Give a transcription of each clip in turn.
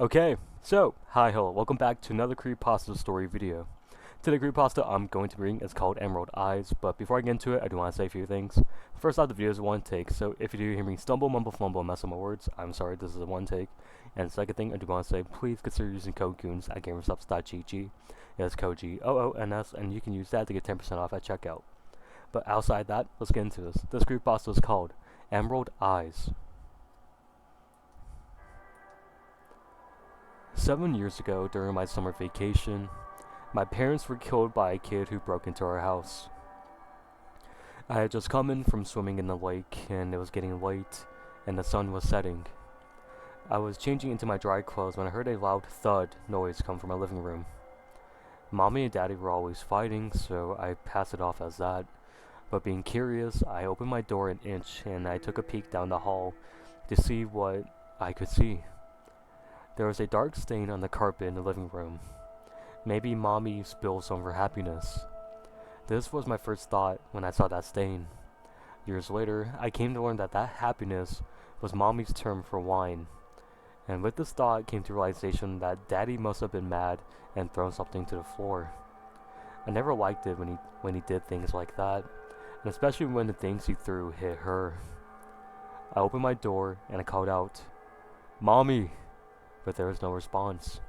Okay, so, hi, hello, welcome back to another Creepypasta Story video. Today Creepypasta I'm going to bring is called Emerald Eyes, but before I get into it, I do want to say a few things. First off, the video is one take, so if you do hear me stumble, mumble, fumble, and mess up my words, I'm sorry, this is a one take. And second thing, I do want to say, please consider using code GOONS at gamersubs.gg. It's code GOONS, and you can use that to get 10% off at checkout. But outside that, let's get into this. This Creepypasta is called Emerald Eyes. 7 years ago, during my summer vacation, my parents were killed by a kid who broke into our house. I had just come in from swimming in the lake, and it was getting late, and the sun was setting. I was changing into my dry clothes when I heard a loud thud noise come from my living room. Mommy and Daddy were always fighting, so I passed it off as that. But being curious, I opened my door an inch, and I took a peek down the hall to see what I could see. There was a dark stain on the carpet in the living room. Maybe Mommy spilled some of her happiness. This was my first thought when I saw that stain. Years later, I came to learn that happiness was Mommy's term for wine. And with this thought came the realization that Daddy must have been mad and thrown something to the floor. I never liked it when he did things like that, and especially when the things he threw hit her. I opened my door and I called out, "Mommy!" But there was no response.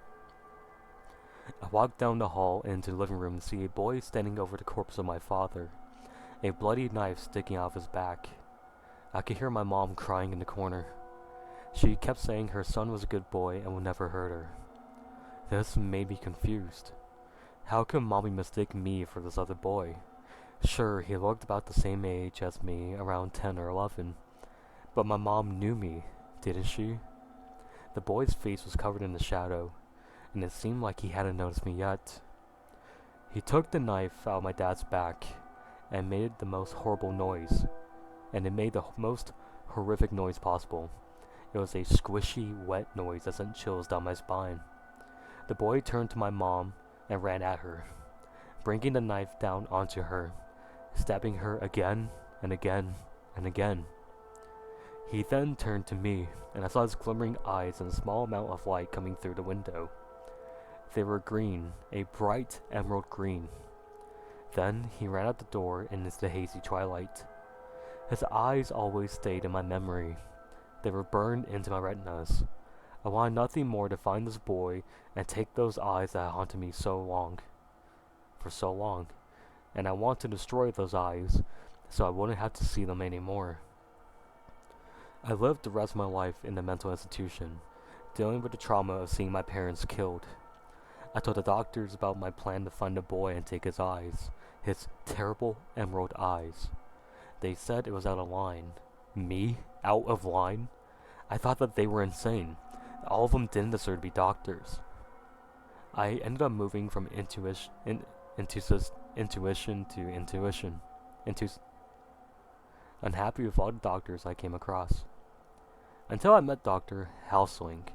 I walked down the hall into the living room to see a boy standing over the corpse of my father, a bloody knife sticking out of his back. I could hear my mom crying in the corner. She kept saying her son was a good boy and would never hurt her. This made me confused. How could Mommy mistake me for this other boy? Sure, he looked about the same age as me, around 10 or 11. But my mom knew me, didn't she? The boy's face was covered in the shadow, and it seemed like he hadn't noticed me yet. He took the knife out of my dad's back and made the most horrible noise, and it made the most horrific noise possible. It was a squishy, wet noise that sent chills down my spine. The boy turned to my mom and ran at her, bringing the knife down onto her, stabbing her again and again and again. He then turned to me, and I saw his glimmering eyes and a small amount of light coming through the window. They were green, a bright emerald green. Then he ran out the door into the hazy twilight. His eyes always stayed in my memory. They were burned into my retinas. I wanted nothing more to find this boy and take those eyes that haunted me for so long, and I wanted to destroy those eyes so I wouldn't have to see them anymore. I lived the rest of my life in the mental institution, dealing with the trauma of seeing my parents killed. I told the doctors about my plan to find the boy and take his eyes, his terrible emerald eyes. They said it was out of line. Me? Out of line? I thought that they were insane. All of them didn't deserve to be doctors. I ended up moving from intuition to intuition. Unhappy with all the doctors I came across. Until I met Dr. Housling.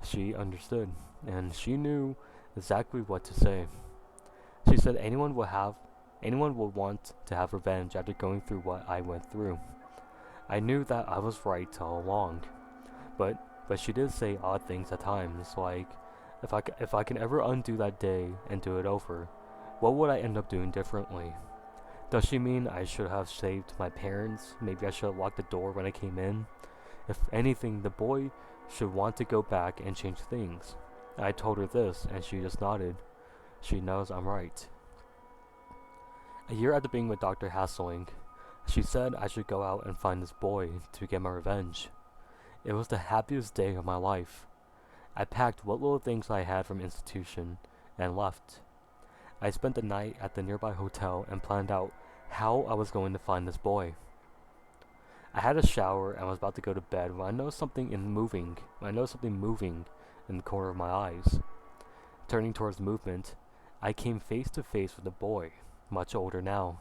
She understood, and she knew exactly what to say. She said anyone would want to have revenge after going through what I went through. I knew that I was right all along, but she did say odd things at times, like, if I can ever undo that day and do it over, what would I end up doing differently? Does she mean I should have saved my parents? Maybe I should have locked the door when I came in? If anything, the boy should want to go back and change things. I told her this, and she just nodded. She knows I'm right. A year after being with Dr. Hassling, she said I should go out and find this boy to get my revenge. It was the happiest day of my life. I packed what little things I had from institution and left. I spent the night at the nearby hotel and planned out how I was going to find this boy. I had a shower and was about to go to bed when I noticed something moving in the corner of my eyes. Turning towards the movement, I came face to face with a boy, much older now,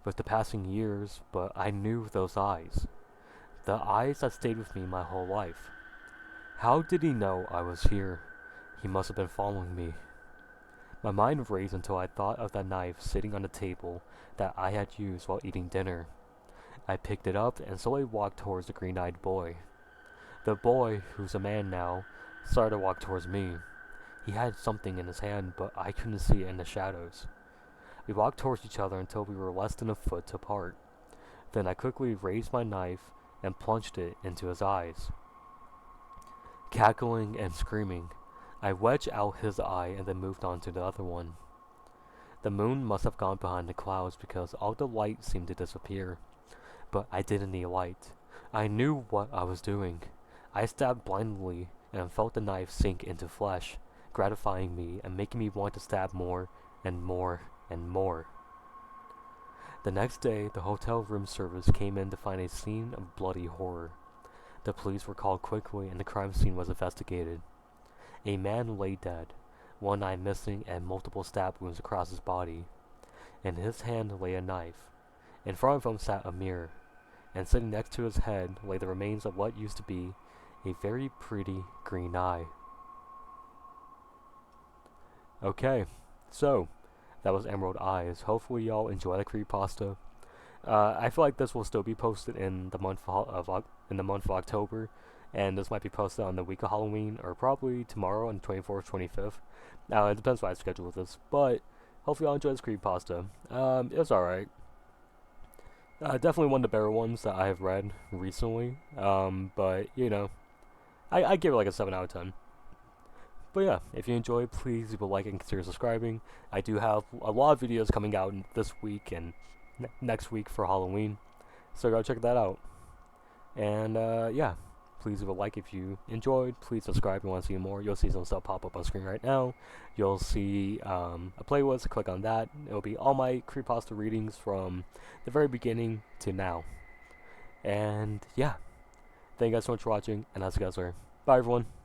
with the passing years, but I knew those eyes. The eyes that stayed with me my whole life. How did he know I was here? He must have been following me. My mind raced until I thought of that knife sitting on the table that I had used while eating dinner. I picked it up and slowly walked towards the green-eyed boy. The boy, who's a man now, started to walk towards me. He had something in his hand, but I couldn't see it in the shadows. We walked towards each other until we were less than a foot apart. Then I quickly raised my knife and plunged it into his eyes. Cackling and screaming, I wedged out his eye and then moved on to the other one. The moon must have gone behind the clouds because all the light seemed to disappear. But I didn't need light. I knew what I was doing. I stabbed blindly and felt the knife sink into flesh, gratifying me and making me want to stab more and more and more. The next day, the hotel room service came in to find a scene of bloody horror. The police were called quickly and the crime scene was investigated. A man lay dead, one eye missing and multiple stab wounds across his body. In his hand lay a knife. In front of him sat a mirror, and sitting next to his head lay the remains of what used to be a very pretty green eye. Okay, so that was Emerald Eyes. Hopefully y'all enjoy the creepypasta. I feel like this will still be posted in the month of October, and this might be posted on the week of Halloween or probably tomorrow on the 24th, 25th. It depends what I schedule this, but hopefully y'all enjoy this creepypasta. It was alright. Definitely one of the better ones that I have read recently. But you know, I give it like a 7 out of 10. But yeah, if you enjoyed, please leave a like and consider subscribing. I do have a lot of videos coming out this week and next week for Halloween, so go check that out. And yeah, please leave a like if you enjoyed. Please subscribe if you want to see more. You'll see some stuff pop up on screen right now. You'll see a playlist. Click on that. It'll be all my creepypasta readings from the very beginning to now. And yeah, thank you guys so much for watching, and I'll see you guys later. Bye everyone.